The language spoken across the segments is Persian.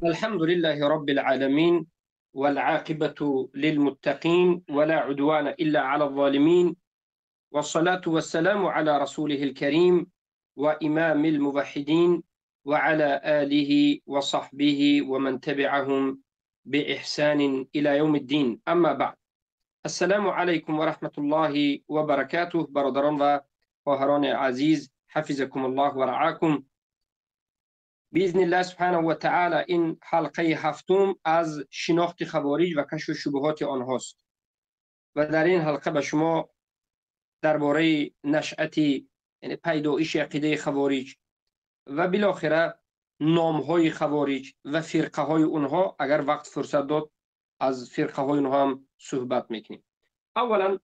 الحمد لله رب العالمين، والعاقبة للمتقين، ولا عدوان إلا على الظالمين، والصلاة والسلام على رسوله الكريم وإمام الموحدين، وعلى آله وصحبه ومن تبعهم بإحسان إلى يوم الدين. أما بعد، السلام عليكم ورحمة الله وبركاته. برادران و خواهران عزیز، حفظكم الله و رعاكم. باذن الله سبحانه و تعالی این حلقه هفتم از شناخت خوارج و کشف شبهات آنهاست و در این حلقه به شما درباره نشأت، یعنی پیدایش عقیده خوارج و بالاخره نام‌های خوارج و فرقه های اونها، اگر وقت فرصت داد از فرقه های اونها هم صحبت میکنیم. اولا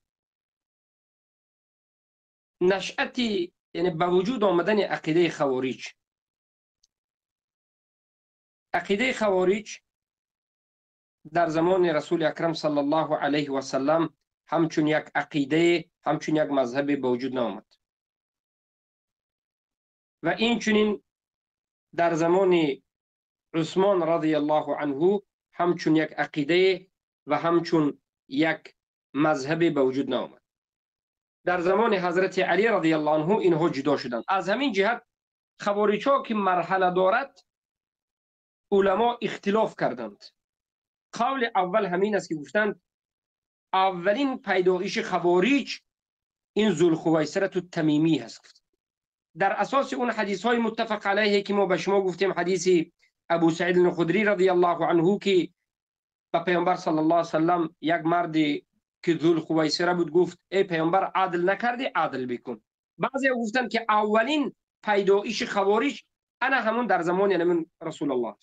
نشأت، یعنی به وجود آمدن عقیده خوارج. عقیده خوارج در زمان رسول اکرم صلی الله علیه و سلم همچون یک عقیده، همچون یک مذهب به وجود نآمد و این چنین در زمان عثمان رضی الله عنه همچون یک عقیده و همچون یک مذهب به وجود نآمد. در زمان حضرت علی رضی الله عنه اینها جدا شدند. از همین جهت خوارج ها که مرحله دارد علما اختلاف کردند. قول اول همین است که گفتند اولین پیدایش خوارج این ذوالخویصرة التمیمی هست. در اساس اون حدیث های متفق علیه که ما به شما گفتیم، حدیث ابو سعید الخدری رضی الله عنه که به پیامبر صلی الله علیه و سلم یک مردی که ذوالخویصرة بود گفت ای پیامبر عدل نکردی، عدل بکن. بعضی گفتند که اولین پیدایش خوارج انا همون در زمان یعنی رسول الله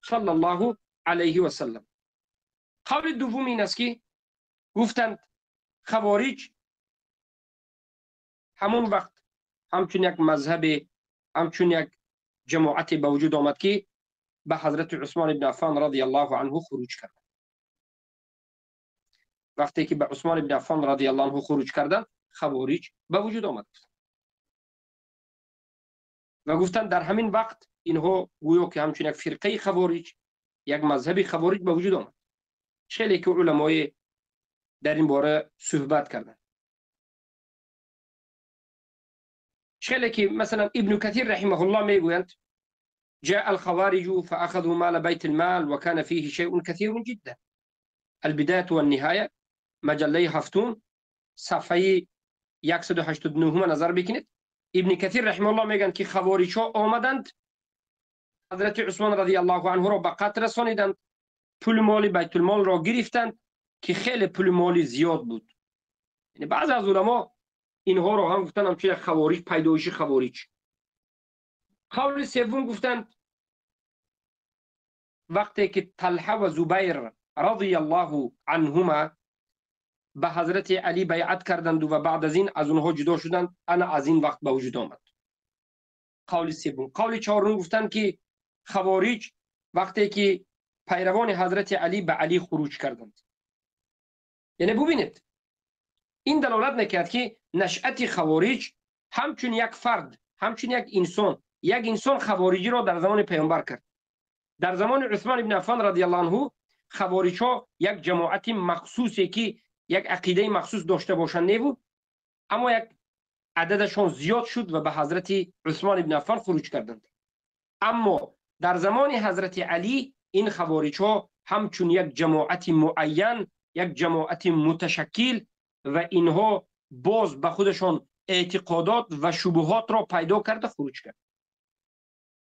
صلی الله علیه و سلم. قول دوم این است که گفتند خوارج همون وقت همچون یک مذهب، همچون یک جماعت به وجود آمد که به حضرت عثمان ابن عفان رضی الله عنه خروج کردند. وقتی که به عثمان ابن عفان رضی الله عنه خروج کردند، خوارج به وجود آمد و گفتند در همین وقت اینها گویا که همچون یک فرقه خوارج، یک مذهب خوارج به وجود آمد. خیلی که علمای در این باره صحبت کردند. خیلی که مثلا ابن کثیر رحمه الله میگویند جاء الخوارج فاخذوا مال بيت المال وكان فيه شيء كثير جدا. البداية والنهاية مجله هفتم صفحه 189 نظر بکنید. ابن کثیر رحمه الله میگن که خوارج ها آمدند حضرت عثمان رضی الله عنه را به قتل رسانیدند، پول مال بیت المال را گرفتند که خیلی پول مالی زیاد بود. یعنی بعضی از علما اینها را هم گفتند همچون خوارج، پیدایش خوارج. قول سوم گفتند وقتی که طلحه و زبیر رضی الله عنهما به حضرت علی بیعت کردند و بعد از این از اونها جدا شدند، انا از این وقت به وجود آمد. قول سوم. قول چهارم گفتند که خوارج وقتی که پیروان حضرت علی به علی خروج کردند. یعنی ببینید این دلالت نکرد که نشأت خوارج همچون یک فرد، همچون یک انسان خوارجی را در زمان پیامبر کرد. در زمان عثمان ابن عفان رضی الله عنه خوارج ها یک جماعت مخصوصی که یک عقیده مخصوص داشته باشند نبود، اما یک عددشان زیاد شد و به حضرت عثمان ابن عفان خروج کردند. اما در زمان حضرت علی این خوارج ها همچون یک جماعت معین، یک جماعت متشکل و اینها باز به خودشان اعتقادات و شبهات را پیدا کرده خروج کرد.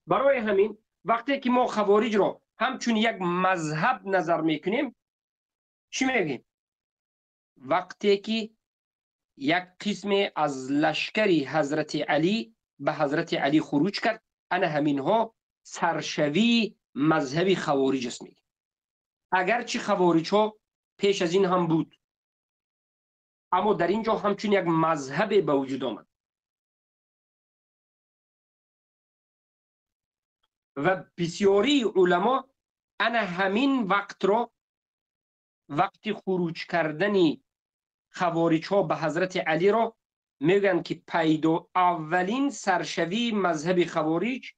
برای همین وقتی که ما خوارج را همچون یک مذهب نظر میکنیم چی میگیم؟ وقتی که یک قسم از لشکری حضرت علی به حضرت علی خروج کرد، انا همینها سرشوی مذهبی خوارج است میگیم. اگرچه خوارج ها پیش از این هم بود، اما در اینجا همچون یک مذهب به وجود آمد و بسیاری علما انا همین وقت را، وقتی خروج کردنی خوارج ها به حضرت علی را میگن که اولین سرشوی مذهب خوارج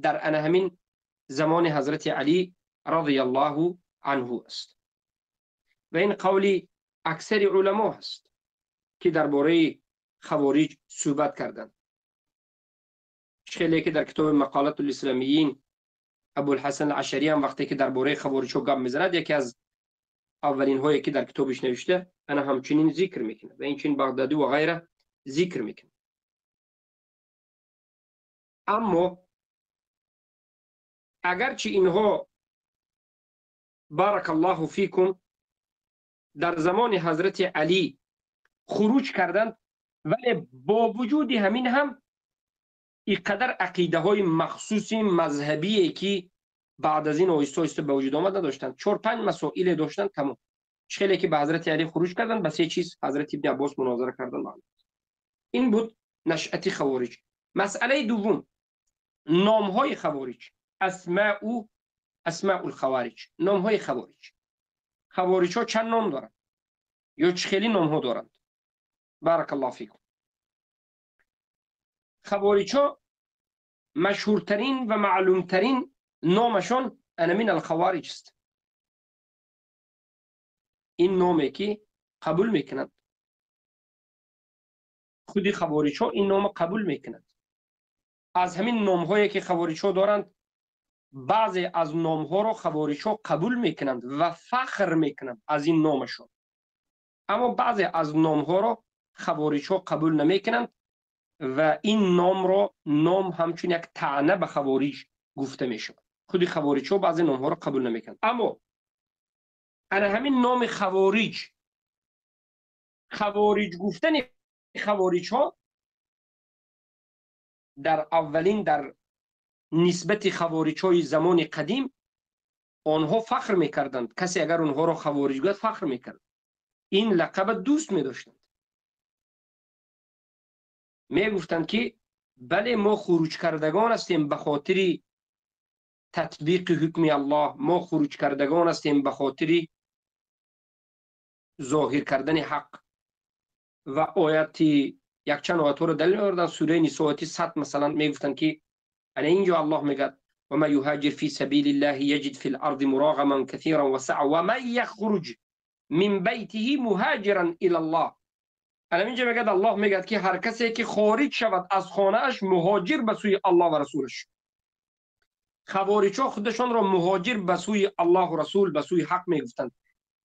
در انا همین زمان حضرت علی رضی الله عنه است و این قولی اکثر علما است که درباره خوارج صحبت کردند. خیلی که در کتاب مقالات الاسلامیین ابوالحسن العشری هم وقتی که درباره خوارج گپ میزند، یکی از اولین هایی که در کتابش نوشته انا همچنین ذکر میکنه و این چین بغدادی و غیره ذکر میکنه. اما اگرچه اینها بارک الله فیکم در زمان حضرت علی خروج کردند، ولی با وجود همین هم اینقدر عقیده های مخصوصی مذهبی که بعد از این آیسته آیسته به وجود آمد نداشتند. 4-5 مسائل داشتند تمام. خیلی که به حضرت علی خروج کردند، بس یه چیز حضرت ابن عباس مناظره کردند. این بود نشأت خوارج. مسئله دوم، نام های خوارج، اسماء الخوارج، نام های خوارج. خوارج ها چند نام دارند یا چه خیلی نام ها دارند؟ بارک الله فیکم. خوارج ها مشهورترین و معلومترین نامشان انا من الخوارج است. این نامی که قبول میکنند، خودی خوارج ها این نام قبول میکنند. از همین نام هایی که خوارج ها دارند، بعضی از نام ها را خوارج ها قبول میکنند و فخر میکنند از این نامشان، اما بعضی از نام ها را خوارج ها قبول نمیکنند و این نام را نام همچون یک طعنه به خوارج گفته میشود. خودی خوارج ها بعضی نام ها را قبول نمیکنند. اما انا همین نام خوارج گفتن خوارج ها در اولین در نسبت خوارج های زمان قدیم آنها فخر میکردند. کسی اگر آنها را خوارج گفت فخر میکرد. این لقب دوست میداشتند. میگفتند که بله ما خروج کردگان هستیم به خاطر تطبیق حکم الله، ما خروج کردگان هستیم به خاطر ظاهر کردن حق. و آیت یک چند آیات رو دلیل آوردن. سوره نساء آیت 100 مثلا میگفتند که انا اینجا الله میگه و من یهاجر فی سبیل الله یجد فی الارض مراغما کثیرا وسعا و من یخرج من بیته مهاجرا الی الله. انا اینجا میگه الله میگه که هر کسی که خارج شود از خانه اش مهاجر به سوی الله و رسولش. خوارج ها خودشان را مهاجر به سوی الله و رسول، به سوی حق میگفتند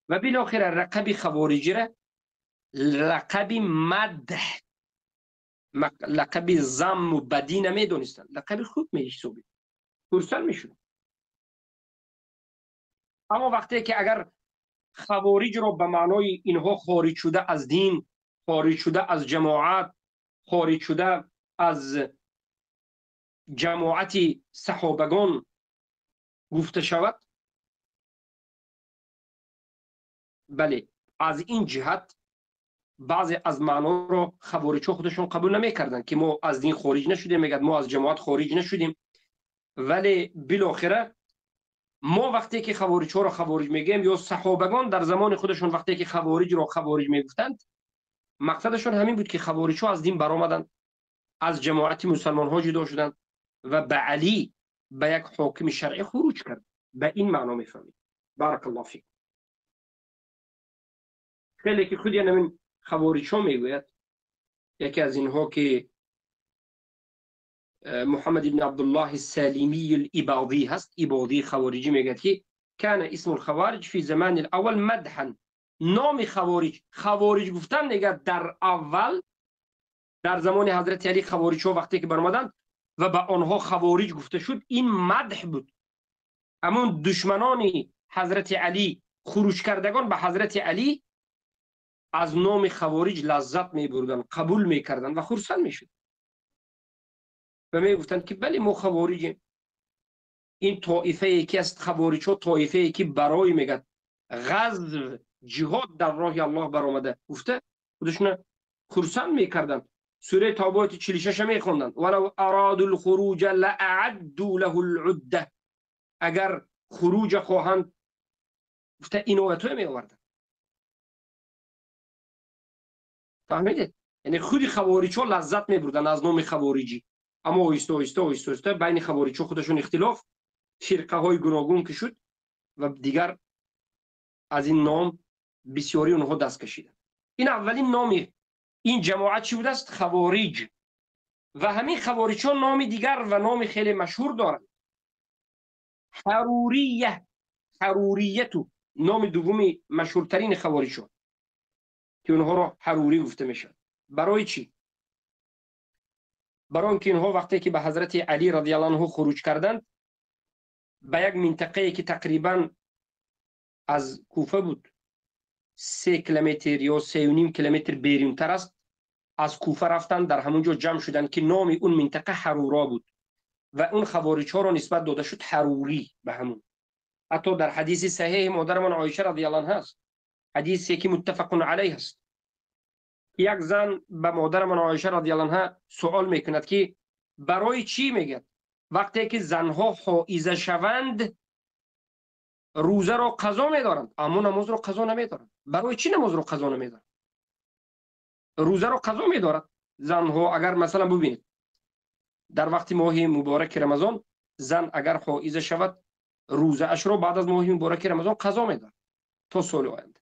و بالاخره لقب خوارجی را لقب مدح، لقب ذم و بدی نمیدونستند، لقب خوب میشد، پرسان میشد. اما وقتی که اگر خوارج را به معنای اینها خارج شده از دین، خارج شده از جماعت، خارج شده از جماعت صحابگان گفته شود، بله از این جهت بعضی از معنا را خوارج خودشون قبول نمیکردن که ما از دین خارج نشدیم، میگن ما از جماعت خارج نشدیم. ولی بالاخره ما وقتی که خوارج ها را خوارج میگیم یا صحابگان در زمان خودشون وقتی که خوارج را خوارج میگفتند، مقصدشون همین بود که خوارج ها از دین برآمدند، از جماعت مسلمان ها جدا شدند و به علی به یک حاکم شرعی خروج کرد. به این معنا میفهمید. بارک الله فیک. خیلی که خودی همین خوارج ها میگوید، یکی از اینها که محمد بن عبدالله السالمی الاباضی هست، اباضی خوارجی، میگه که کان اسم الخوارج فی زمان الاول مدحا. نام خوارج گفتن میگه در اول در زمان حضرت علی خوارج ها وقتی که برآمدند و به آنها خوارج گفته شد، این مدح بود. اما دشمنان حضرت علی، خروج کردگان به حضرت علی، از نام خوارج لذت میبردن، قبول میکردن و خرسند میشد و میگفتند که بله ما خوارجیم. این طایفه ای که است خوارج ها، طایفه ای که برای میگه غزو جهاد در راه الله برآمده گفته، خودشون خرسند میکردن. سوره توبه آیه 46 میخوندن ولو ارادوا الخروج لاعدوا له العده. اگر خروج خواهند گفته این آیات رو میآوردن. فهمیدید؟ یعنی خودی خوارج ها لذت میبردن از نام خوارجی. اما آیسته بین خوارج ها خودشون اختلاف فرقه های گوناگون که شد و دیگر از این نام بسیاری اونها دست کشیدن. این اولین نام این جماعت چی بوده است؟ خوارج. و همین خوارج ها نام دیگر و نام خیلی مشهور دارند. حروریه، حروریتو نام دومی مشهورترین خوارج ها که اونها را حروری گفته میشد. برای چی؟ برای اینکه اینها وقتی که به حضرت علی رضی الله عنه خروج کردند به یک منطقه که تقریبا از کوفه بود 3 کیلومتر یا 3.5 کیلومتر بیرونتر است، از کوفه رفتن در همونجا جمع شدن که نام اون منطقه حرورا بود و اون خوارج ها را نسبت داده شد حروری به همون. حتی در حدیث صحیح مادرمان عایشه رضی الله عنها است، حدیثی که متفق علیه است، یک زن به مادرمان عایشه رضی الله عنها سوال میکند که برای چی میگه وقتی که زنها حائض شوند روزه را قضا میدارند اما نماز را قضا نمیدارند؟ برای چی نماز را قضا نمیدارند؟ روزه را قضا میدارد. زنها اگر مثلا ببینید در وقت ماه مبارک رمضان زن اگر حائض شود روزه اش را بعد از ماه مبارک رمضان قضا میدارد تا سال آینده،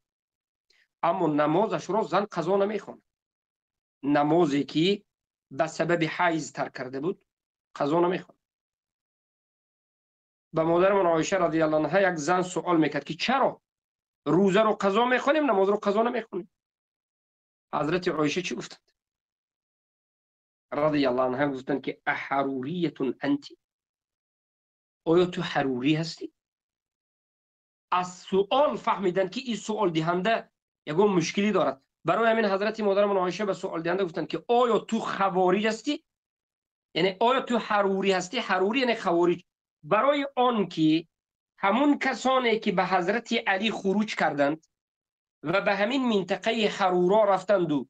اما نمازش را زن قضا نمیخواند. نمازی که به سبب حیض ترک کرده بود قضا نمیخواند. به مادرمان عایشه رضی الله عنها یک زن سوال میکرد که چرا روزه رو قضا میخونیم نماز رو قضا نمیخونیم؟ حضرت عایشه چی گفتند رضی الله عنها؟ گفتند که احروریتون انتی، آیا تو حروری هستی؟ از سوال فهمیدن که این سوال دهنده یگون مشکلی دارد. برای همین حضرت مادرمان عایشه به سوال دهنده گفتند که آیا تو خوارج هستی؟ یعنی آیا تو حروری هستی؟ حروری یعنی خوارج. برای آن که همون کسانی که به حضرت علی خروج کردند و به همین منطقه حرورا رفتند و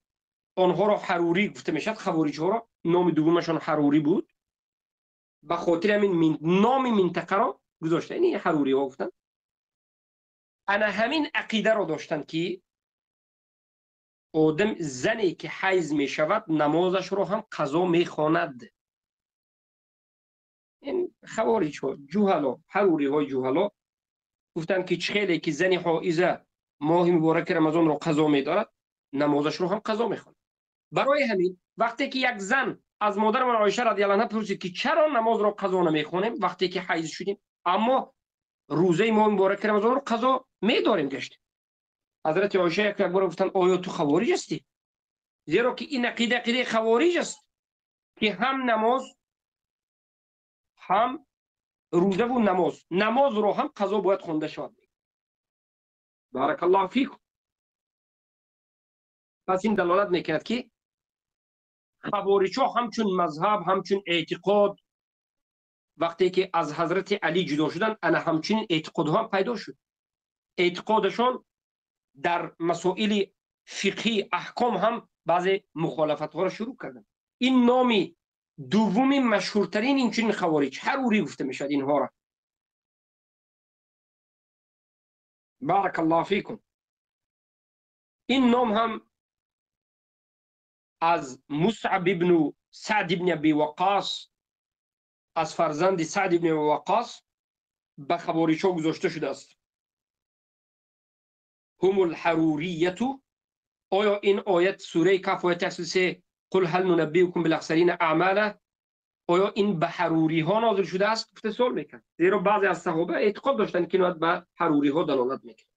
آنها را حروری گفته میشد، خوارج ها را نام دومشان حروری بود، به خاطر همین نام منطقه را گذاشتن یعنی حروری ها گفتند. انا همین عقیده را داشتند که آدم زنی که حیض می شود نمازش را هم قضا می خواند. این خوارج ها جوهلا، حروری های جوهلا گفتند که خیلی که زنی حائضه ماه مبارک رمضان را قضا می دارد نمازش را هم قضا می خواند. برای همین وقتی که یک زن از مادرمان عایشه رضی الله عنها پرسید که چرا نماز را قضا نمیخونیم وقتی که حیض شدیم اما روزه ماه مبارک رمضان رو قضا میداریم گشت، حضرت عایشه یک بار گفتن آیا تو خوارج هستی؟ زیرا که این عقیده خوارج است که هم نماز هم روزه و نماز رو هم قضا باید خونده شود. بارک الله فیکم. پس این دلالت میکند که خوارج ها همچون مذهب همچون اعتقاد وقتی که از حضرت علی جدا شدن انا همچنین اعتقاد هم پیدا شد. اعتقادشان در مسائل فقهی احکام هم بعضی مخالفت ها را شروع کردن. این نام دومی مشهورترین این چنین خوارج حروری گفته میشد اینها را. بارک الله فیکم. این نام هم از مصعب ابن سعد ابن ابی وقاص، از فرزند سعد ابن وقاص به خوارج ها گذاشته شده است. هم الحروریت. آیا این آیت سوره کهف آیت 83 قل هل ننبئکم بالاخسرین اعمالا آیا این به حروری ها نازل شده است؟ گفته سوال میکرد، زیرا بعضی از صحابه اعتقاد داشتن که نوعات به حروری ها دلالت میکرد.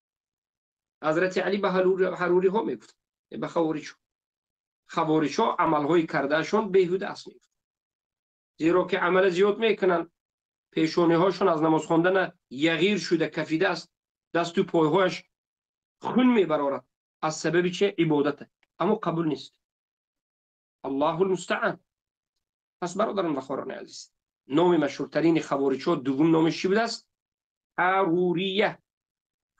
حضرت علی به حروری ها میگفت، به خوارج ها عمل های کردهشون بیهوده است میگفت، زیرا که عمل زیاد میکنن، پیشانی هاشون از نماز خواندن یغیر شده کفیده است، دست و پای هاش خون میبرارد از سبب چه؟ عبادته، اما قبول نیست. الله المستعان. پس برادران و خواران عزیز، نام مشهورترین خوارج ها دوم نامش چی بوده است؟ حروریه.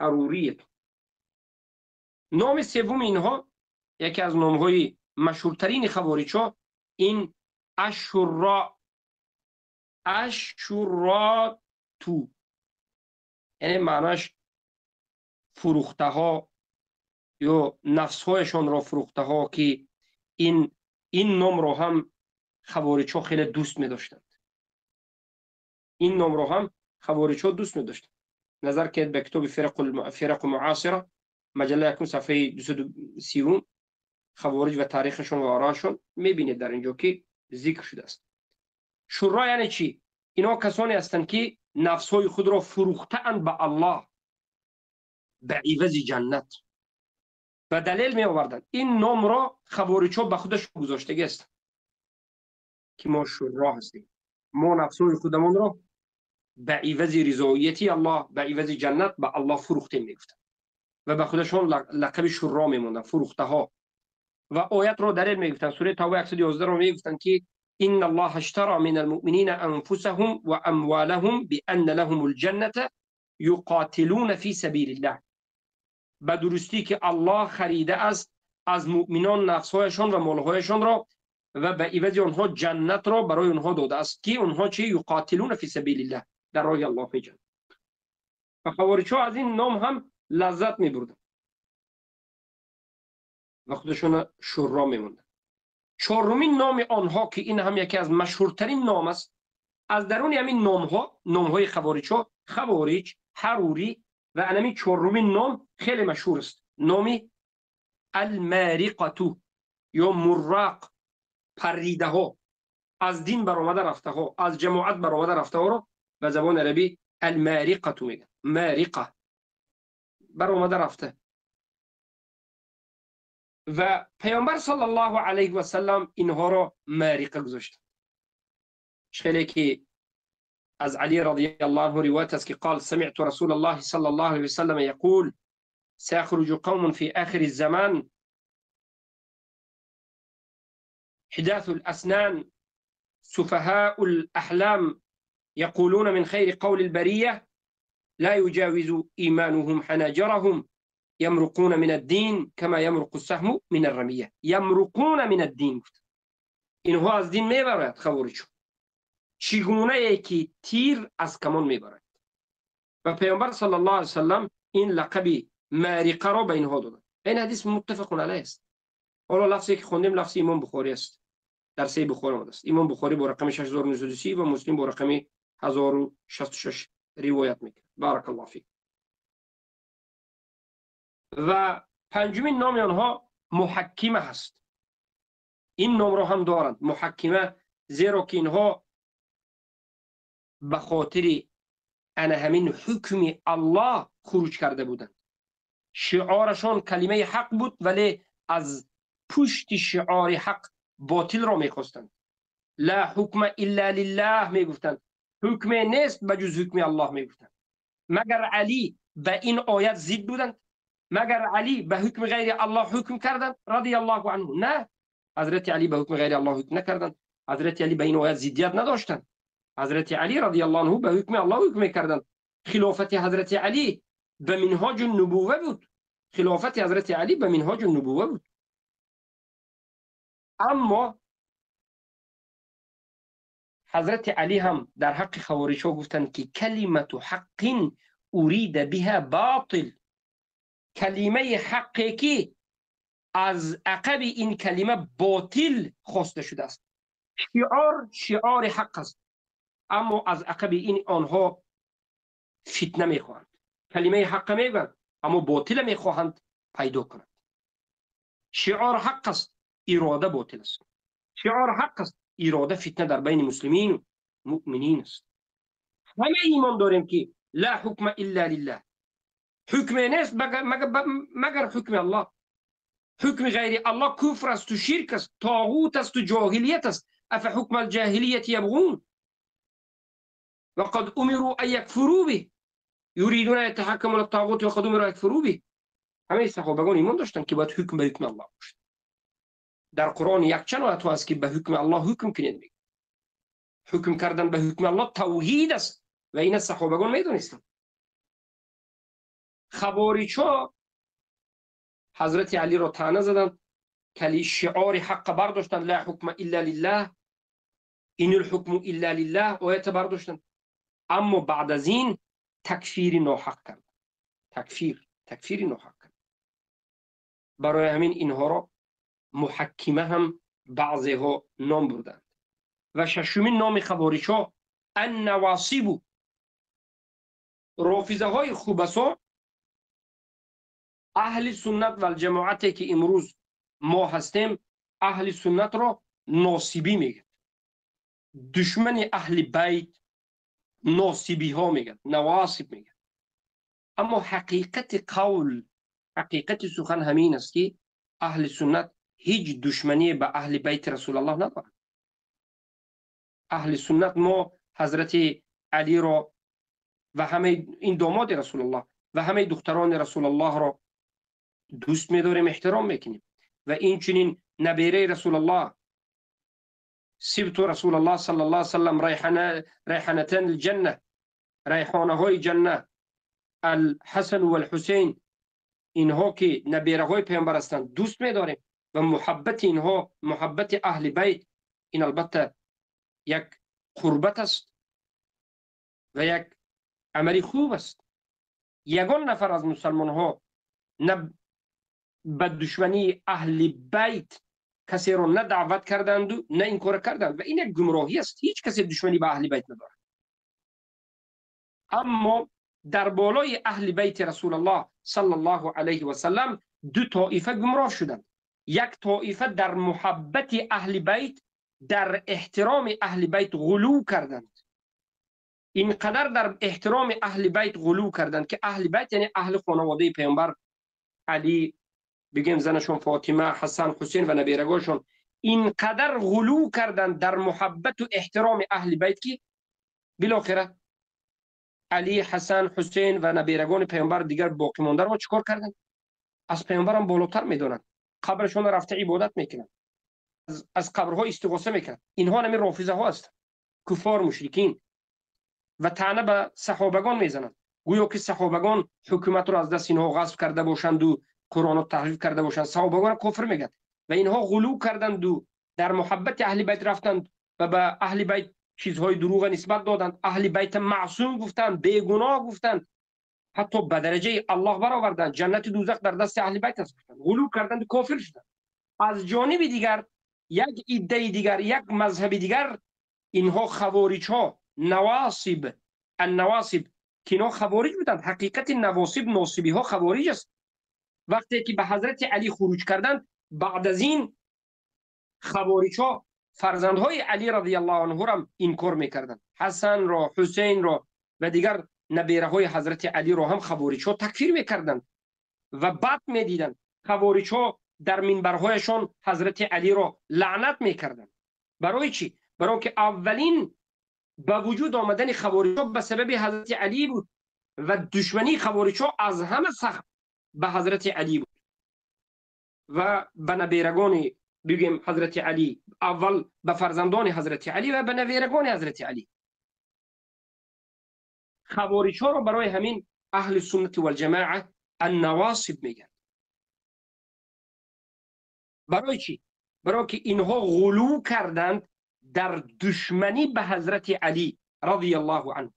حروریه. نام سوم اینها یکی از نام های مشهورترین خوارج ها این اشوراتو، یعنی معناش فروخته ها یا نفس هایشان را فروخته ها، که این نام را هم خوارج ها خیلی دوست می داشتند. این نام را هم خوارج‌ها دوست نداشتن. نظر کرد به کتاب فرق معاصره مجله یکم صفحه 230 خوارج و تاریخشون و آراشون میبینید در اینجا که ذکر شده است. شورا یعنی چی؟ اینا کسانی هستند که نفسهای خود را فروختند به الله به عوض جنت و دلیل می آوردند. این نام را خوارج‌ها به خودش گذاشته است که ما شورا هستیم، ما نفسهای خودمون را به عوض رضایتی الله، به عوض جنت به الله فروختیم میگفتند و به خودشون لقب شورا میموندن، فروخته ها. و آیت رو دلیل میگفتن، سوره توبه 111 رو میگفتن که ان الله اشترى من المؤمنین انفسهم و اموالهم بان لهم الجنه یقاتلون فی سبیل الله. به درستی که الله خریده است از مؤمنان نفسهایشان و مالهایشان را و به عوض آنها جنت را برای آنها داده است که آنها چه؟ یقاتلون فی سبیل الله، در راه الله میجنگند. و خوارج‌ها از این نام هم لذت میبردن و خودشون شورا میموندن. چهارمین نام آنها که این هم یکی از مشهورترین نام است، از درون همین نامهای خوارج‌ها، خوارج، حروری و همین چهارمین نام خیلی مشهور است، نامی المارقه یا مراق، پریده ها، از دین برآمده رفته ها، از جماعت برآمده رفته ها را به زبان عربی المارقه میگن. مارقه برآمده رفته. و پیامبر صلی الله علیه و سلم اینها را مارقه گذاشت. خیلی که از علی رضی الله عنه روایت است که قال سمعت رسول الله صلی الله علیه و سلم یقول سيخرج قوم في آخر الزمان حداث الأسنان سفهاء الأحلام يقولون من خير قول البرية لا يجاوز إيمانهم حناجرهم يمرقون من الدين كما يمرق السهم من الرمية. يمرقون من الدين، اینها از دین میبرد. خوارج چگونه که تیر از کمان میبرد. و پیامبر صلی الله علیه وسلم این لقب مارقه را به اینها داد. این حدیث متفق علیه است. حالا لفظی که خوندیم لفظ امام بخاری است، در صحیح بخاری آمده است. امام بخاری با رقم 6930 و مسلم با رقم 1066 روایت میکنه. بارک الله فیک. و پنجمین نام آنها محکمه هست. این نام را هم دارند، محکمه، زیرا که اینها به خاطر همین حکم الله خروج کرده بودند. شعارشان کلمه حق بود، ولی از پشت شعار حق باطل را میخواستند. لا حکم الا لله میگفتند، حکم نیست بجز حکم الله میگفتند. مگر علی به این آیت ضد بودند؟ مگر علی به حکم غیر الله حکم کردند رضی الله عنه؟ نه، حضرت علی به حکم غیر الله حکم نکردند. حضرت علی به این آیت ضدیت نداشتند. حضرت علی رضی الله عنه به حکم الله حکم کردند. خلافت حضرت علی به منهاج النبوه بود. خلافت حضرت علی به منهاج النبوه بود. اما حضرت علی هم در حق خوارج‌ها گفتند که کلمت حق ارید بها باطل، کلمه حقی که از عقب این کلمه باطل خواسته شده است. شعار حق است، اما از عقب این آنها فتنه میخواهند. کلمه حق میگن اما باطل میخواهند پیدا کنند. شعار حق است، اراده باطل است. شعار حق است، اراده فتنه در بین مسلمین و مؤمنین است. همه ایمان داریم که لا حکم الا لله، حکم نیست مگر حکم الله. حکم غیر الله کفر است و شرک است، طاغوت است و جاهلیت است. افحکم الجاهلیت یبغون وقد امروا ان یکفروا به یریدون ان یتحکموا الطاغوت وقد امروا ان یکفروا به. همه صحابگان ایمان داشتند که باید حکم به حکم الله باشد. در قرآن یک چند آیت هست که به حکم الله حکم کنید. حکم کردن به حکم الله توحید است و این صحابگان میدونستند. خوارج‌ها حضرت علی را طعنه زدند، کلی شعار حق برداشتند، لا حکم الا لله، این الحکم الا لله آیت برداشتند. اما بعد از این تکفیر ناحق کرد. تکفیر ناحق کرد. برای همین اینها را محکمه هم بعضی ها نام بردند. و ششمین نام خوارج‌ها النواصب رافضه های خوبسا اهل سنت و الجماعتی که امروز ما هستیم اهل سنت را ناصبی میگن، دشمن اهل بیت ناصبی ها میگن، نواصب میگن. اما حقیقت قول، حقیقت سخن همین است که اهل سنت هیچ دشمنی به اهل بیت رسول الله ندارند. اهل سنت ما حضرت علی را و همه این داماد رسول الله و همه دختران رسول الله را دوست می‌داریم، احترام میکنیم. و این چنین نبیره رسول الله، سبت رسول الله صلی الله علیه وسلم، ریحانتان الجنه، ریحانه های جنه، الحسن و الحسین، اینها که نبیره های پیامبر هستند دوست می‌داریم و محبت اینها، محبت اهل بیت، این البته یک قربت است و یک عملی خوب است. یگان نفر از مسلمان ها نه به دشمنی اهل بیت کسی رو نه دعوت کردند و نه این کار کردند و این یک گمراهی است. هیچ کسی دشمنی به اهل بیت نداره. اما در بالای اهل بیت رسول الله صلی الله علیه و سلم دو طایفه گمراه شدند. یک طایفه در محبت اهل بیت، در احترام اهل بیت غلو کردند. اینقدر در احترام اهل بیت غلو کردند که اهل بیت یعنی اهل خانواده پیامبر، علی، بگیم زنشون فاطمه، حسن، حسین و نبیرگانشون، اینقدر غلو کردند در محبت و احترام اهل بیت که بالاخره علی، حسن، حسین و نبیرگان پیامبر دیگر باقی مانده رو چیکار کردند؟ از پیامبر هم بالاتر میدونن، قبرشون رفته عبادت میکنن، از قبرها استغاثه میکنن. اینها نمی رافضه ها هستند، کفار، مشرکین، و طعنه به صحابگان میزنند، گویا که صحابگان حکومت رو از دست اینها غصب کرده باشند و قرآن رو تحریف کرده باشند. صحابگان کفر میگن و اینها غلو کردند و در محبت اهل بیت رفتند و به اهل بیت چیزهای دروغ نسبت دادند. اهل بیت معصوم گفتند، بیگناه گفتند، حتی به درجه الله برآوردند. جنت و دوزخ در دست اهل بیت است گفتند. غلو کردند و کافر شدند. از جانب دیگر یک ایده دیگر، یک مذهب دیگر، اینها خوارج ها، نواصب، النواصب، که اینا خوارج بودند. حقیقت نواصب، ناصبی ها خوارج است. وقتی که به حضرت علی خروج کردند، بعد از این خوارج ها فرزندهای علی رضی الله عنه را انکار میکردند. حسن را، حسین را و دیگر نبیره های حضرت علی را هم خوارج ها تکفیر میکردند و بد میدیدند. خوارج ها در منبرهایشان حضرت علی را لعنت میکردند. برای چی؟ برای که اولین به وجود آمدن خوارج ها به سبب حضرت علی بود و دشمنی خوارج ها از همه سخت به حضرت علی بود و به نبیرگان، بگیم حضرت علی، اول به فرزندان حضرت علی و به نبیرگان حضرت علی. خوارج ها را برای همین اهل سنت و الجماعه النواصب میگن. برای چی؟ برای که اینها غلو کردند در دشمنی به حضرت علی رضی الله عنه.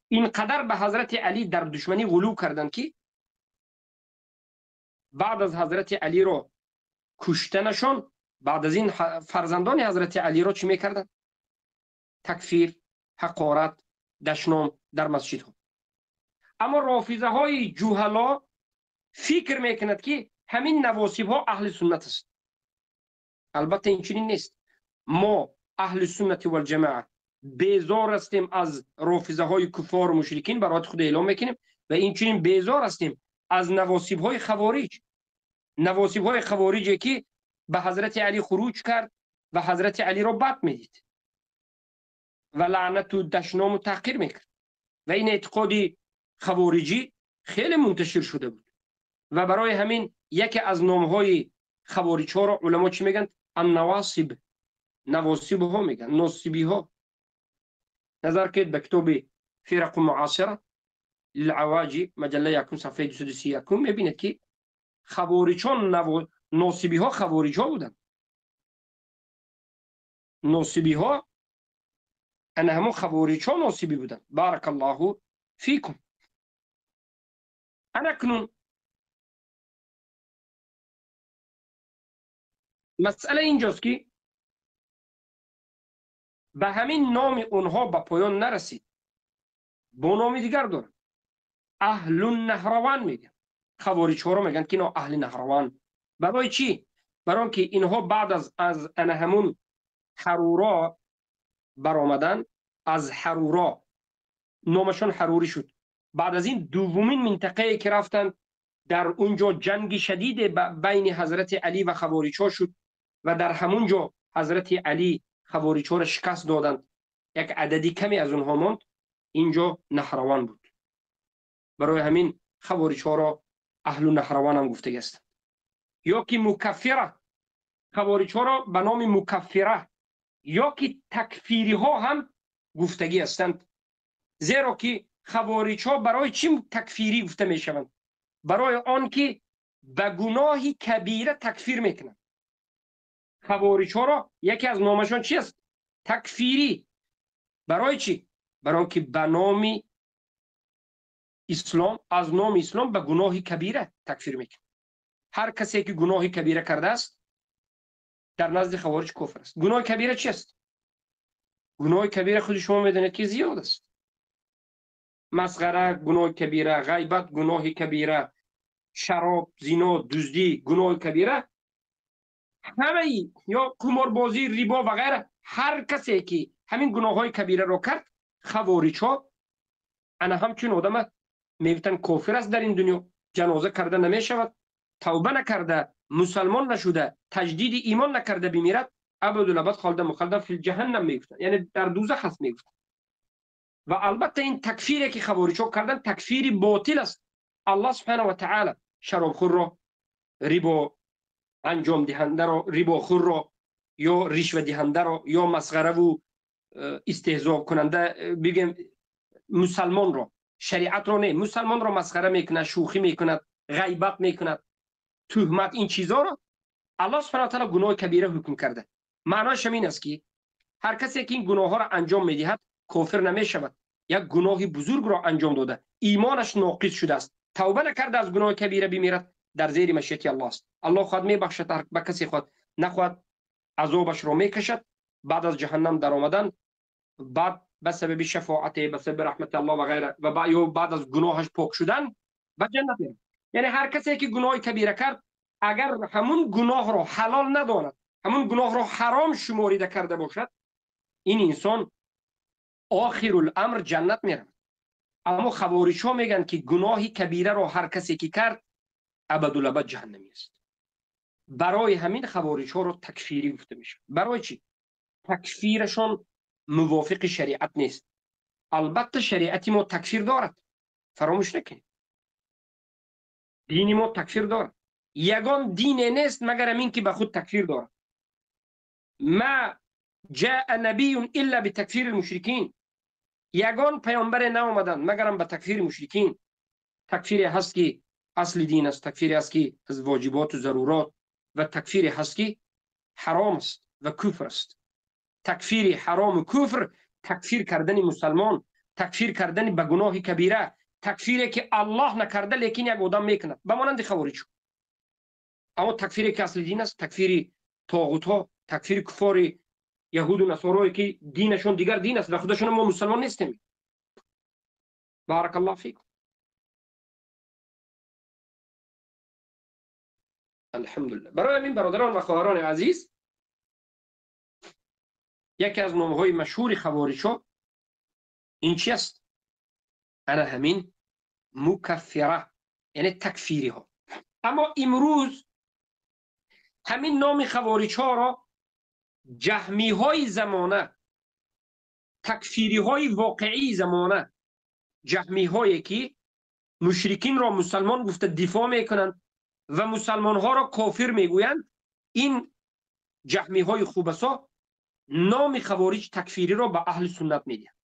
اینقدر به حضرت علی در دشمنی غلو کردند که بعد از حضرت علی رو کشتنشون، بعد از این فرزندان حضرت علی رو چی میکردند؟ تکفیر، حقارت، دشنام در مسجد ها. اما رافضه های جوهلا فکر میکند که همین نواصب ها اهل سنت است. البته این چنین نیست. ما اهل سنت و الجماعه بیزار هستیم از رافضه های کفار و مشرکین، برای خود اعلام میکنیم، و این چنین بیزار هستیم از نواصب های خوارج. نواصب های خوارجی که به حضرت علی خروج کرد و حضرت علی را بد میدید و لعنت و دشنام و تحقیر میکرد و این اعتقادی خوارجی خیلی منتشر شده بود و برای همین یکی از نامهای خوارج ها را علما چی میگن؟ النواصب، نواصب ها میگن، ناصبی ها. نظر کنید به کتاب فرق معاصره للعواجی، مجله یکم، صفحه 231 میبینید که خوارجان ناصبی ها خوارج ها بودند. ناصبی ها انا همون خوارج ها ناصبی بودند. بارک الله فیکم. انا کنون مسئله اینجاست که به همین نام اونها به پایان نرسید، با نام دیگر دارند. اهل النهروان میگن. خوارج ها رو میگن که اینا اهل نهروان. برای چی؟ برای اینکه اینها بعد از همون حرورا برآمدن، از حرورا نامشون حروری شد. بعد از این دومین منطقه که رفتن، در اونجا جنگ شدید بین حضرت علی و خوارج ها شد و در همونجا حضرت علی خوارج ها را شکست دادند. یک عددی کمی از اونها ماند، اینجا نهروان بود. برای همین خوارج ها را اهل نهروان هم گفته است. یا که مکفره، خوارج ها را به نام مکفره یا که تکفیری ها هم گفتگی هستند. زیرا که خوارج ها برای چی تکفیری گفته می شوند؟ برای آن که به گناه کبیره تکفیر میکنند. خوارج ها را یکی از نامشان چی است؟ تکفیری. برای چی؟ برای که به نام اسلام، از نام اسلام به گناه کبیره تکفیر میکنند. هر کسی که گناه کبیره کرده است در نزد خوارج کفر است. گناه کبیره چی است؟ گناه کبیره خود شما میدونید که زیاد است. مسخره گناه کبیره، غیبت گناه کبیره، شراب، زنا، دزدی گناه کبیره، همه ای یا قماربازی، ریبا و غیره. هر کسی که همین گناه های کبیره رو کرد، خوارج ها انا همچون آدم میگفتن کافر است، در این دنیا جنازه کرده نمی شود، توبه نکرده، مسلمان نشده، تجدید ایمان نکرده بمیرد، ابدالابد خالد مخلد فی جهنم میگفتن، یعنی در دوزخ هست میگفتن. و البته این تکفیری که خوارج ها کردن تکفیری باطل است. الله سبحانه و تعالی شرابخور را، ریبا انجام دهنده را، ریباخور را، یا رشوه دهنده را، یا مسخره و استهزاء کننده، بگیم مسلمان را، شریعت را نه، مسلمان را مسخره میکند، شوخی میکند، غیبت میکند، تهمت، این چیزا را الله سبحانه و تعالی گناه کبیره حکم کرده. معناش این است که هر کسی که این گناه ها را انجام میدهد کافر نمیشود. یک گناه بزرگ را انجام داده، ایمانش ناقص شده است، توبه نکرده از گناه کبیره بمیرد، در زیر مشیت الله است. الله خود میبخشد به کسی خود نخواد، عذابش را میکشد. بعد از جهنم در آمدن، بعد به سبب شفاعت، به سبب رحمت الله و غیره، و بعد از گناهش پاک شدن به جنت میرد. یعنی هر کسی که گناه کبیره کرد، اگر همون گناه را حلال نداند، همون گناه را حرام شماریده کرده باشد، این انسان آخر الامر جنت میرد. اما خوارج ها میگن که گناه کبیره را هر کسی که کرد ابدالابد جهنمی است. برای همین خوارج ها رو تکفیری گفته میشه. برای چی؟ تکفیرشان موافق شریعت نیست. البته شریعت ما تکفیر دارد، فراموش نکنید. دین ما تکفیر دارد. یگان دین نیست مگر این که به خود تکفیر دارد. ما جاء نبی الا بتکفیر المشرکین. یگان پیامبر نآمدند مگر به تکفیر مشرکین. تکفیر هست که اصل دین است، تکفیر هست که از واجبات و ضرورات، و تکفیر هست که حرام است و کفر است. تکفیر حرام و کفر، تکفیر کردن مسلمان، تکفیر کردن به گناه کبیره، تکفیری که الله نکرده لیکن یک آدم میکند، به مانند خوارج. اما تکفیری که اصل دین است، تکفیر طاغوت ها، تکفیر کفار یهود و نصارایی که دینشون دیگر دین است و خودشون ما مسلمان نیستیم. بارک الله فیکم. الحمدلله. برای همین برادران و خواهران عزیز، یکی از نامهای مشهور خوارج ها این چی است؟ انا همین مکفره، یعنی تکفیری ها. اما امروز همین نام خوارج ها را جهمی های زمانه، تکفیری های واقعی زمانه، جهمی هایی که مشرکین را مسلمان گفته دفاع میکنند و مسلمان ها را کافر میگویند، این جهمی های خوبسا نام خوارج تکفیری را به اهل سنت میدهند.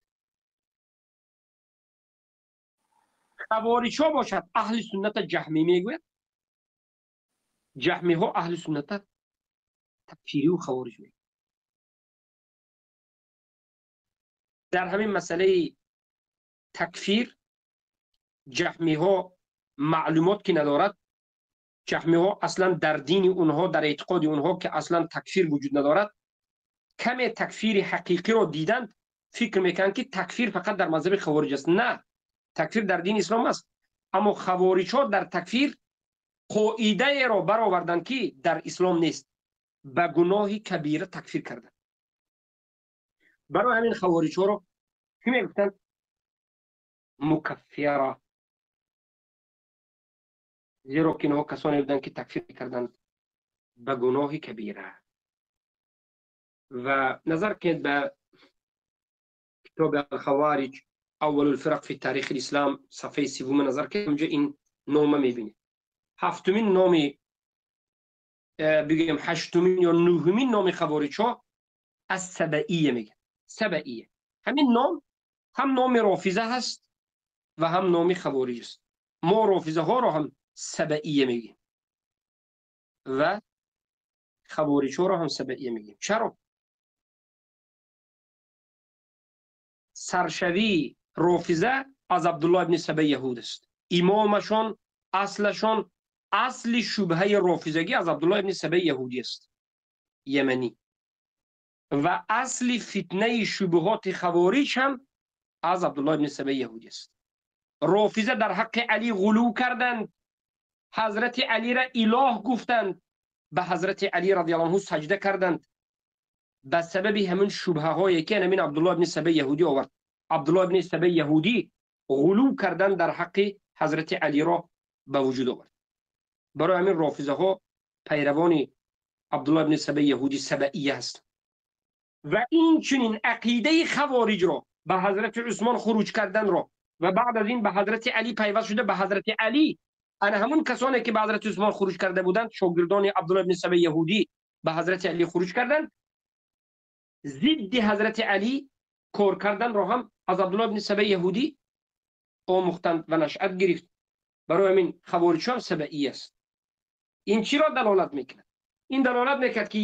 خوارج ها باشد اهل سنت جهمی میگوید، جهمی ها اهل سنت تکفیری و خوارج میگوید. در همین مسئله تکفیر جهمی ها معلومات که ندارد، جهمی ها اصلا در دین اونها، در اعتقاد اونها که اصلا تکفیر وجود ندارد، کمی تکفیر حقیقی رو دیدند، فکر میکنند که تکفیر فقط در مذهب خوارج است. نه، تکفیر در دین اسلام است. اما خوارج ها در تکفیر قاعده را برآوردن که در اسلام نیست، به گناه کبیره تکفیر کردن. برای همین خوارج ها را چی میگفتن؟ مکفره، زیرا که اینها کسانی بودند که تکفیر کردند به گناه کبیره. و نظر کنید به کتاب الخوارج اول الفرق فی تاریخ الاسلام صفحه 3 نظر کنید، اونجا این نام میبینید. هفتمین نام، بگیم هشتمین یا نهمین نام خوارج ها از سبعیه میگن. سبعیه، همین نام هم نام رافضه هست و هم نام خوارج است. ما رافضه ها را هم سبعیه میگیم و خوارج ها را هم سبعیه میگیم. چرا؟ سرشوی رافضه از عبدالله ابن سبع یهود است. امامشان، اصلشان، اصل شبهه رافضگی از عبدالله ابن سبع یهودی است، یمنی. و اصل فتنه شبهات خوارج هم از عبدالله ابن سبع یهودی است. رافضه در حق علی غلو کردند، حضرت علی را اله گفتند، به حضرت علی رضی الله عنه سجده کردند، به سبب همین شبهه هایی که همین عبدالله ابن سبع یهودی آورد. عبدالله ابن سبع یهودی غلو کردن در حق حضرت علی را به وجود آورد. برای همین رافضه ها پیروان عبدالله ابن سبع یهودی سبعیه هست. و این چنین عقیده خوارج را به حضرت عثمان خروج کردن را و بعد از این به حضرت علی پیوست شده، به حضرت علی، انا همون کسانی که به حضرت عثمان خروج کرده بودند، شاگردان عبدالله ابن سبع یهودی به حضرت علی خروج کردند، ضد حضرت علی کار کردن را هم از عبدالله ابن سبع یهودی آموختند و نشأت گرفت. برای همین خوارج هم سبعی است. این چی را دلالت میکند؟ این دلالت میکند که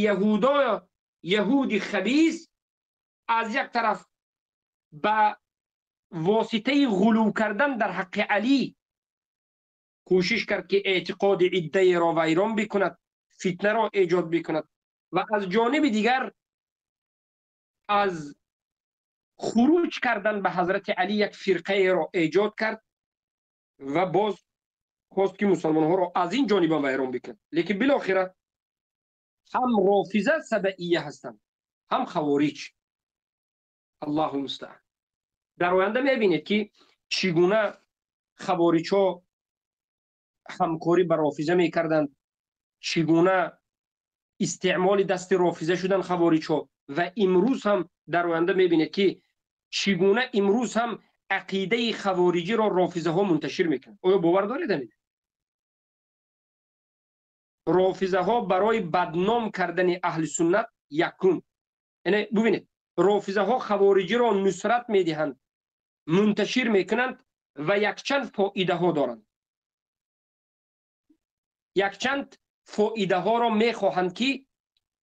یهودی خبیث از یک طرف به واسطه غلو کردن در حق علی کوشش کرد که اعتقاد عده را ویران بکند، فتنه را ایجاد بکند، و از جانب دیگر از خروج کردن به حضرت علی یک فرقه را ایجاد کرد و باز خواست که مسلمان ها را از این جانب ویران بکند. لیکن بالاخره هم رافضه سبعیه هستند، هم خوارج. الله المستعان. در آینده میبینید که چگونه خوارج ها همکاری با رافضه میکردند، چگونه استعمال دست رافضه شدن خوارج ها، و امروز هم در آینده میبینید که چگونه امروز هم عقیده خوارجی را رافضه ها منتشر میکنند. آیا باور دارید؟ رافضه ها برای بدنام کردن اهل سنت یکم، یعنی ببینید رافضه ها خوارجی را نصرت میدهند، منتشر میکنند و یک چند فایده ها دارند. یک چند فایده ها را میخواهند که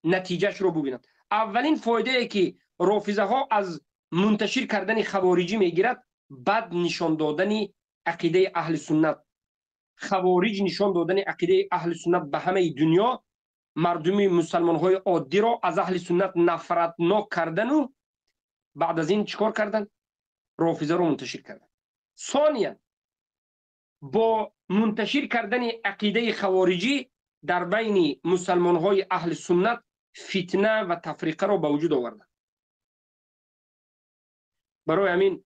نتیجهش رو ببینند. اولین فایده ای که رافضه ها از منتشر کردن خوارجی میگیرد، بد نشان دادن عقیده اهل سنت. خوارج نشان دادن عقیده اهل سنت به همه دنیا، مردم مسلمان های عادی را از اهل سنت نفرتناک کردن و بعد از این چیکار کردن؟ رافضه رو منتشر کردن. ثانیا، با منتشر کردن عقیده خوارجی در بین مسلمان های اهل سنت فتنه و تفریقه را به وجود آوردن. برای همین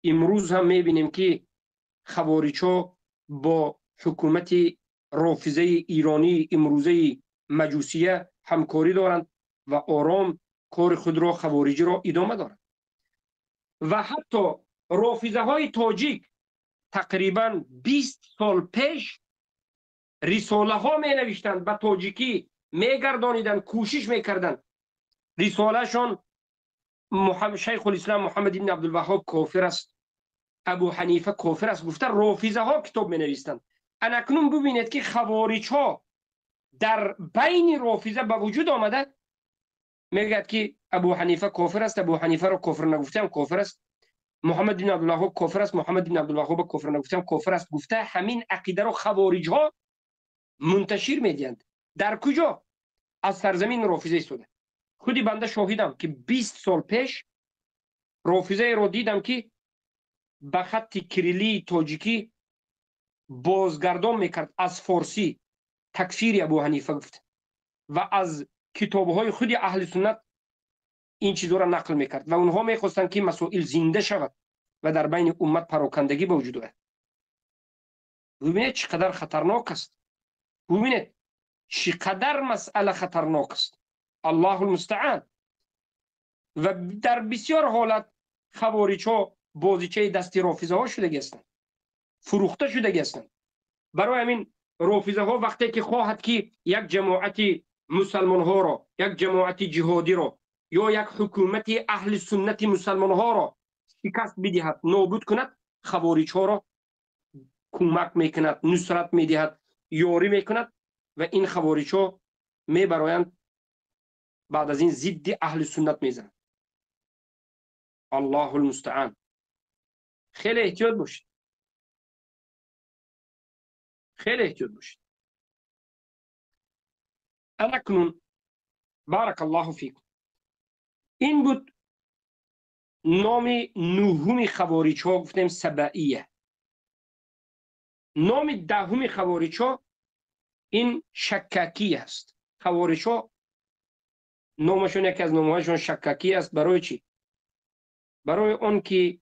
امروز هم میبینیم که خوارج ها با حکومت رافضه ایرانی امروزه مجوسیه همکاری دارند و آرام کار خود را خوارجی را ادامه دارند. و حتی رافضه های تاجیک تقریبا 20 سال پیش رساله ها می نوشتند، به تاجیکی می گردانیدن، کوشش می کردن. رساله شان شیخ الاسلام محمد بن عبدالوهاب کافر است، ابو حنیفه کافر است، گفته رافضه ها کتاب می نویسند. اکنون ببینید که خوارج ها در بین رافضه به وجود آمده، میگه که ابو حنیفه کافر است، ابو حنیفه را کافر نگفتم کافر است، محمد بن عبدالوهاب کافر است، محمد بن عبدالوهاب کافر نگفتم کافر است. گفته همین عقیده را خوارج ها منتشر میدهند. در کجا؟ از سرزمین رافضه ایستاده. خودی بنده شاهدم که 20 سال پیش رافضه را دیدم که به خط کریلی تاجیکی بازگردان میکرد از فارسی تکفیر ابو حنیفه گفت و از کتابهای خود اهل سنت این چیزها را نقل میکرد و اونها میخواستند که مسائل زنده شود و در بین امت پراکندگی به وجود آید. ببینید چقدر خطرناک است، ببینید چقدر مسئله خطرناک است. الله المستعان. و در بسیار حالت خوارج ها بازیچه دستی رافضه ها شده هستند، فروخته شده هستند. برای همین رافضه ها وقتی که خواهد که یک جماعت مسلمان ها را، یک جماعت جهادی را یا یک حکومت اهل سنت مسلمان ها را شکست بدهد، نابود کند، خوارج ها را کمک میکند، نصرت میدهد، یاری میکند و این خوارج ها میبرایند بعد از این ضد اهل سنت میزنند. الله المستعان. خیلی احتیاط باشید، خیلی احتیاط باشید. اکنون بارک الله فیکم. این بود نام نهم خوارج ها، گفتیم سبعیه. نام دهم خوارج ها این شکاکی است. خوارج ها نامشون یکی از نامهاشون شکاکی است. برای چی؟ برای اون که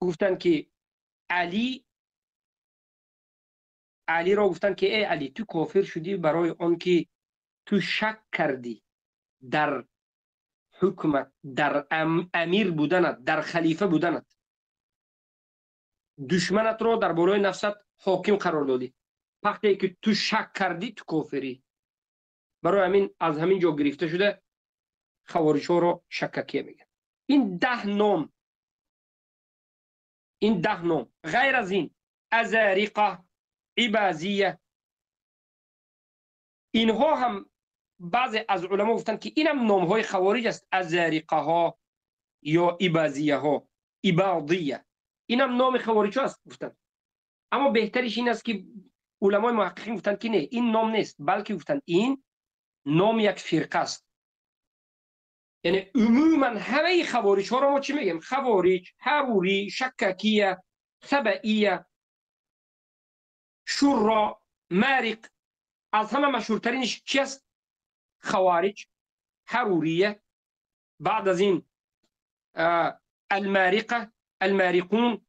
گفتن که علی را گفتن که ای علی تو کافر شدی برای اون که تو شک کردی در حکمت، در امیر بودنت، در خلیفه بودنت. دشمنت رو در بالای نفست حاکم قرار دادی. وقتی که تو شک کردی تو کافری. برای همین از همین جا گرفته شده خوارج ها رو شکاکیه میگن. این 10 نام، این 10 نام غیر از این ازاریقه، عبازیه، اینها هم بعضی از علما گفتن که اینم نام های خوارج است. ازاریقه ها یا عبازیه ها، عبادیه، اینم نام خوارج ها است گفتن. اما بهترش این است که علمای محققین گفتن که نه، این نام نیست، بلکه گفتن این نام یک فرقه است. یعنی عموما همه خوارج ها را ما چی میگیم؟ خوارج، حروری، شکاکیه، سبعیه، شورا، مارق. از همه مشهورترینش چی است؟ خوارج، حروریه، بعد از این المارقه، المارقون،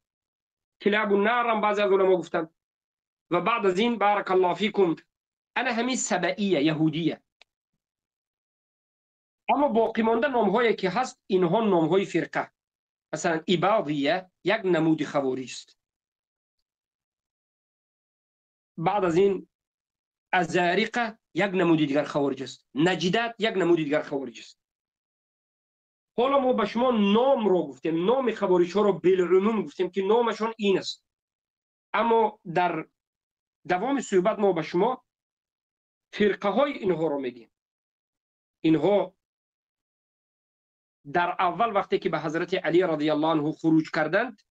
کلاب النار هم بعضی از علما گفتن. و بعد از این بارک الله فیکم انا همین سبعیه، یهودیه. اما باقی مانده نام هایی که هست اینها نام های فرقه. مثلا عبادیه یک نمود خوارج است. بعد از این ازاریقه یک نمود دیگر خوارج است. نجدات یک نمود دیگر خوارج است. حالا ما به شما نام رو گفتیم، نام خوارج ها رو بالعموم گفتیم که نامشون این است. اما در دوام صحبت ما به شما فرقه های اینها رو میگیم. اینها در اول وقتی که به حضرت علی رضی الله عنه خروج کردند،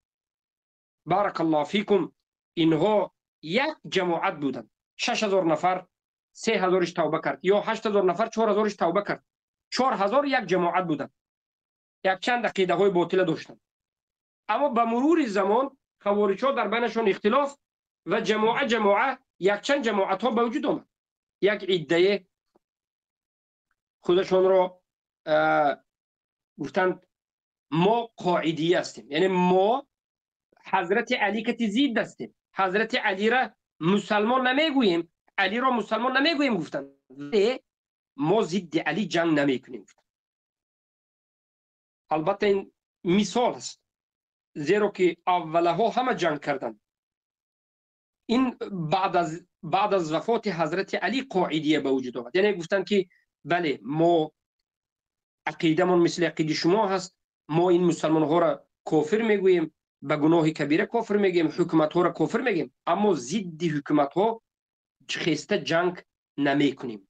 بارک الله فیکم، اینها یک جماعت بودند. 6000 نفر 3000ش توبه کرد، یا 8000 نفر 4000ش توبه کرد. 4000 یک جماعت بودند. یک چند عقیده های باطل داشتند. اما به مرور زمان خوارج ها در بینشون اختلاف و جماعه یک چند جماعت ها به وجود آمد. یک عده خودشون را گفتند ما قاعدی هستیم، یعنی ما حضرت علی که ضد هستیم، حضرت علی را مسلمان نمیگوییم، علی را مسلمان نمیگوییم. گفتند ما ضد علی جنگ نمیکنیم. البته این مثال است، زیرا که اولها همه جنگ کردند. این بعد از وفات حضرت علی قاعدیه به وجود آمد. یعنی گفتند که بله ما عقیدمون مثل عقیده شما هست، ما این مسلمان ها را کافر میگوییم، به گناه کبیره کافر میگیم، حکومت ها را کافر میگیم، اما ضد حکومت ها خسته جنگ نمیکنیم.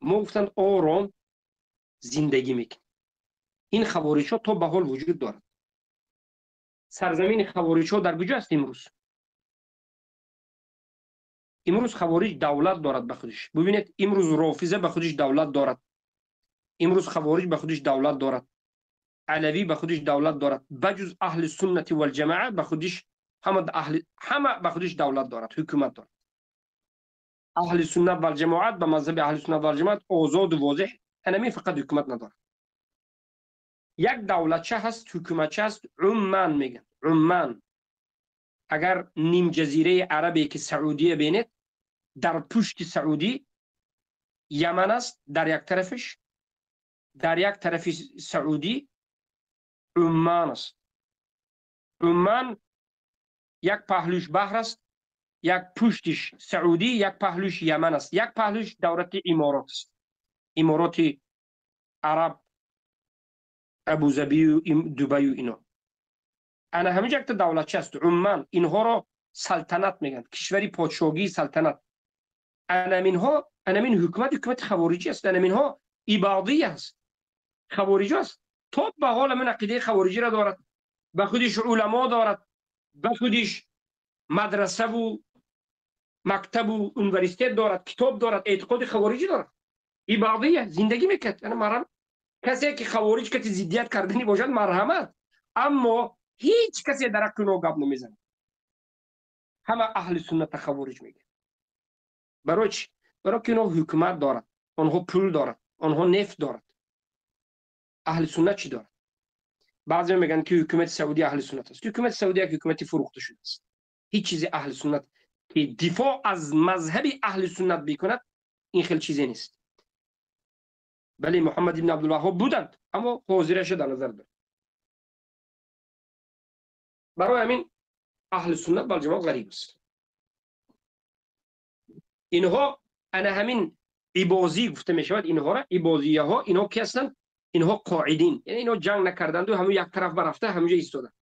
ما گفتند آرام زندگی میکنیم. این خوارج ها تا به حال وجود دارد. سرزمین خوارج ها در کجا است امروز؟ امروز خوارج دولت دارد به خودش. ببینید امروز رافضه به خودش دولت دارد. امروز خوارج به خودش دولت دارد. علوی به خودش دولت دارد، بجز اهل سنت و الجماعه به خودش همه به خودش دولت دارد، حکومت دارد. اهل سنت و الجماعت به مذهب اهل سنت و الجماعت آزاد و واضح، انمی فقط حکومت ندارد. یک دولتچه هست، حکومتچه هست، عمان میگن. عمان اگر نیم جزیره عربی که سعودیه بینید، در پشت سعودی یمن است در یک طرفش، در یک طرف سعودی عمان است. عمان یک پهلوش بحر است، یک پشتش سعودی، یک پهلوش یمن است، یک پهلوش دولت امارات است، امارات عرب، ابوظبی و دبی و اینا. انا همه یک دولتچه است عمان. اینها را سلطنت میگن، کشوری پادشاهی سلطنت. انا من حکومت خوارجی است، انا منها عبادی است، خوارجی است. تو به حال من عقیده خوارجی را دارد، به خودش علما دارد، به خودش مدرسه و مکتب و یونیورسیته دارد، کتاب دارد، اعتقاد خوارجی دارد، عبادی زندگی میکرد. انا مرهم کسی که خوارج که ضدیت کردنی باشد مرحمت، اما هیچ کسی در حق اونها گپ نمیزنه. همه اهل سنت خوارج میگه. برای چی؟ برای که اونها حکومت دارد، آنها پول دارد، آنها نفت دارد. اهل سنت چی دارد؟ بعضی میگن که حکومت سعودی اهل سنت است. حکومت سعودی یک حکومت فروخته شده است. هیچ چیز اهل سنت که دفاع از مذهب اهل سنت بکند این خیلی چیزی نیست. بله محمد ابن عبدالوهاب بودند، اما حاضرش در نظر دارد. برای همین اهل سنت و الجماعت غریب است. اینها انا همین عبازی گفته می شود. اینها را عبازیه ها، اینها کی هستند؟ اینها قاعدین، یعنی اینها جنگ نکردند و همون یک طرف برفته همونجا ایستادند.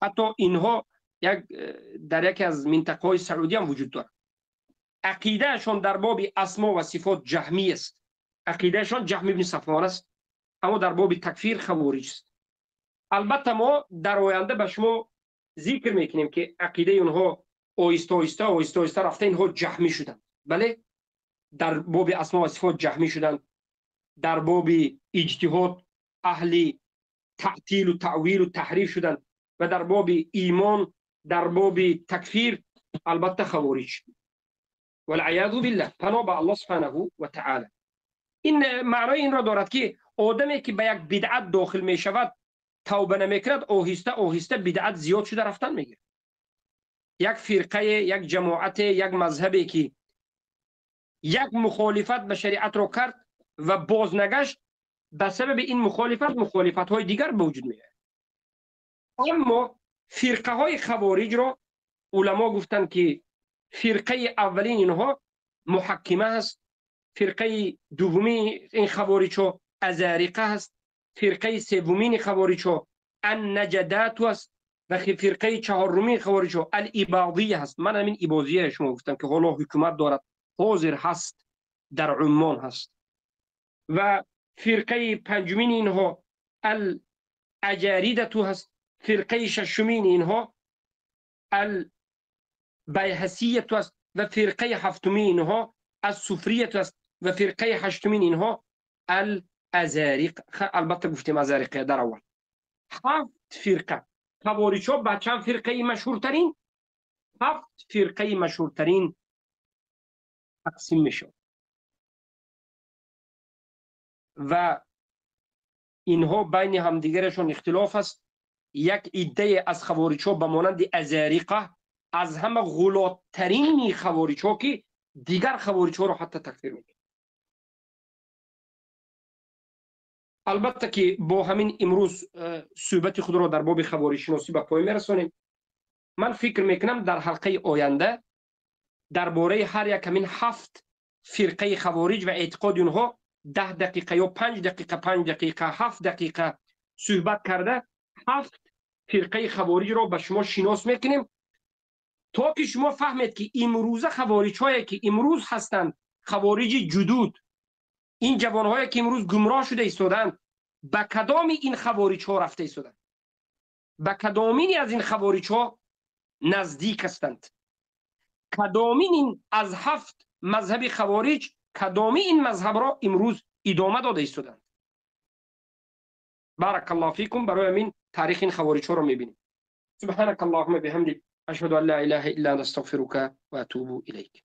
حتی اینها در یکی از منطقه های سعودی هم وجود دارد. عقیدهشان در باب اسما و صفات جهمی است. عقیدهشان جهم ابن صفوان است، اما در باب تکفیر خوارج است. البته ما در آینده به شما ذکر میکنیم که عقیده اونها آهسته رفته اینها جهمی شدند. بله، در باب اسما و صفات جهمی شدند، در باب اجتهاد اهل تعطیل و تعویل و تحریف شدند، و در باب ایمان، در باب تکفیر البته خوارج. والعیاذ بالله، پناه به الله سبحانه و تعالی. این معنای این را دارد که آدمی که به یک بدعت داخل می شود توبه نمیکند، آهسته بدعت زیاد شده رفتن میگیره. یک فرقه، یک جماعت، یک مذهبی که یک مخالفت به شریعت را کرد و باز نگشت، به سبب این مخالفت های دیگر به وجود میاد. اما فرقه های خوارج را علما گفتند که فرقه اولین اینها محکمه هست، فرقه دومی این خوارج ها ازاریقه هست، فرقه سومین خوارج ها النجدات هست، و فرقه چهارمین خوارج ها الاباضیه هست. من همین اباضیه شما گفتم که حالا حکومت دارد، حاضر هست، در عمان هست. و فرقه پنجمین اینها الاجاریده هست، فرقه ششمین اینها البیهسیه هست، و فرقه هفتمین اینها الصوفریه هست، و فرقه هشتمین اینها الازاریق. البته گفتیم ازاریقه در اول. 7 فرقه. خوارج ها به چند فرقه مشهورترین؟ 7 فرقه مشهورترین تقسیم میشود و اینها بین همدیگرشون اختلاف است. یک عده از خوارج ها به مانند ازاریقه از همه غلاترین خوارج ها که دیگر خوارج ها را حتی تکفیر میکنند. البته که با همین امروز صحبت خود را در باب خوارج شناسی به پایان میرسانیم. من فکر میکنم در حلقه آینده درباره هر یک همین 7 فرقه خوارج و اعتقاد اونها 10 دقیقه یا 5 دقیقه 7 دقیقه صحبت کرده 7 فرقه خوارج را به شما شناس میکنیم، تا که شما فهمید که امروزه خوارج هایی که امروز هستند، خوارج جدود، این جوان هایی که امروز گمراه شده ایستادند، به کدام این خوارج ها رفته ایستادند، به کدامین از این خوارج ها نزدیک هستند، کدامین این از 7 مذهب خوارج کدامی این مذهب را امروز ادامه داده ایستادند. بارك الله فيكم. بروي من تاريخ خوارج شورو مبيني. سبحانك اللهم بحمدك أشهد أن لا إله إلا أنت أستغفرك وأتوب إليك.